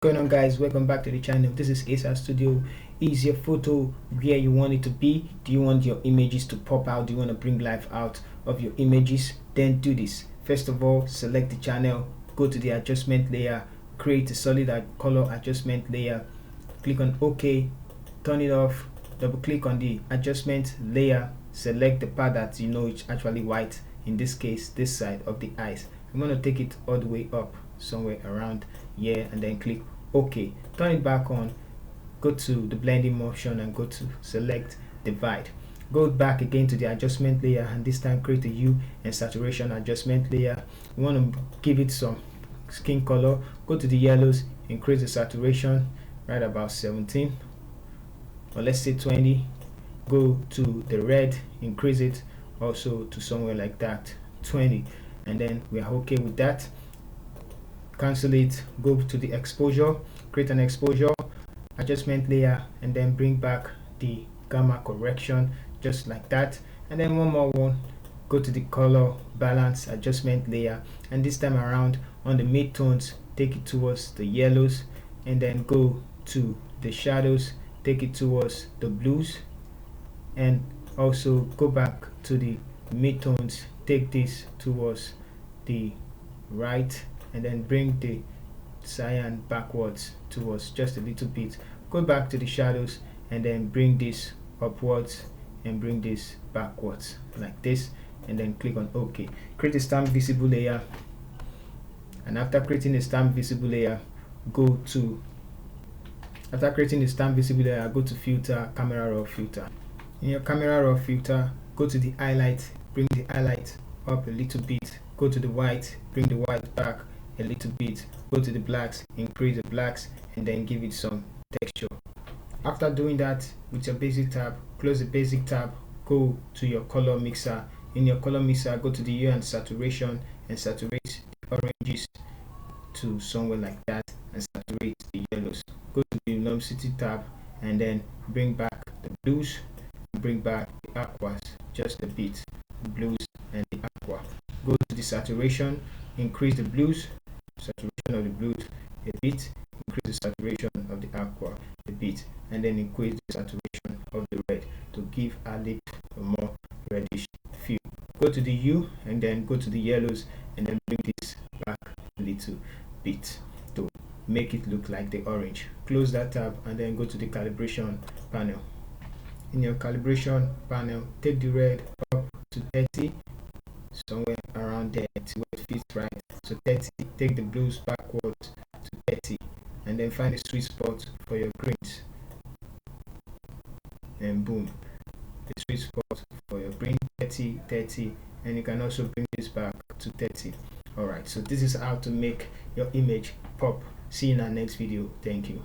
Going on, guys? Welcome back to the channel. This is ASA Studio. Is your photo where you want it to be? Do you want your images to pop out? Do you want to bring life out of your images? Then do this. First of all, select the channel, go to the adjustment layer, create a solid color adjustment layer, click on OK, turn it off, double click on the adjustment layer, select the part that you know it's actually white, in this case this side of the eyes. I'm going to take it all the way up somewhere around here and then click OK. Turn it back on, go to the blending option and go to select divide. Go back again to the adjustment layer and this time create a hue and saturation adjustment layer. You want to give it some skin color. Go to the yellows, increase the saturation right about 17 or let's say 20. Go to the red, increase it also to somewhere like that 20, and then we are okay with that. Cancel it, go to the exposure, create an exposure adjustment layer and then bring back the gamma correction just like that, and then one more one, go to the color balance adjustment layer and this time around on the midtones take it towards the yellows and then go to the shadows, take it towards the blues and also go back to the midtones, take this towards the right and then bring the cyan backwards towards just a little bit. Go back to the shadows and then bring this upwards and bring this backwards like this and then click on OK. Create a stamp visible layer, and after creating a stamp visible layer, go to filter, camera raw filter. In your camera raw filter, go to the highlight, bring the highlight up a little bit, go to the white, bring the white back a little bit, go to the blacks, increase the blacks and then give it some texture. After doing that, with your basic tab, close the basic tab, go to your color mixer. In your color mixer, go to the hue and saturation and saturate the oranges to somewhere like that and saturate the yellows. Go to the luminosity tab and then bring back the blues, bring back the aquas just a bit, blues and the aqua. Go to the saturation, increase the blues, saturation of the blues a bit, increase the saturation of the aqua a bit, and then increase the saturation of the red to give a little more reddish feel. Go to the hue and then go to the yellows and then bring this back a little bit to make it look like the orange. Close that tab and then go to the calibration panel. In your calibration panel, take the red up to 30, somewhere around there to where it fits right. So 30, take the blues backwards to 30 and then find a sweet spot for your greens and boom, the sweet spot for your green 30, 30, and you can also bring this back to 30. Alright, so this is how to make your image pop. See you in our next video. Thank you.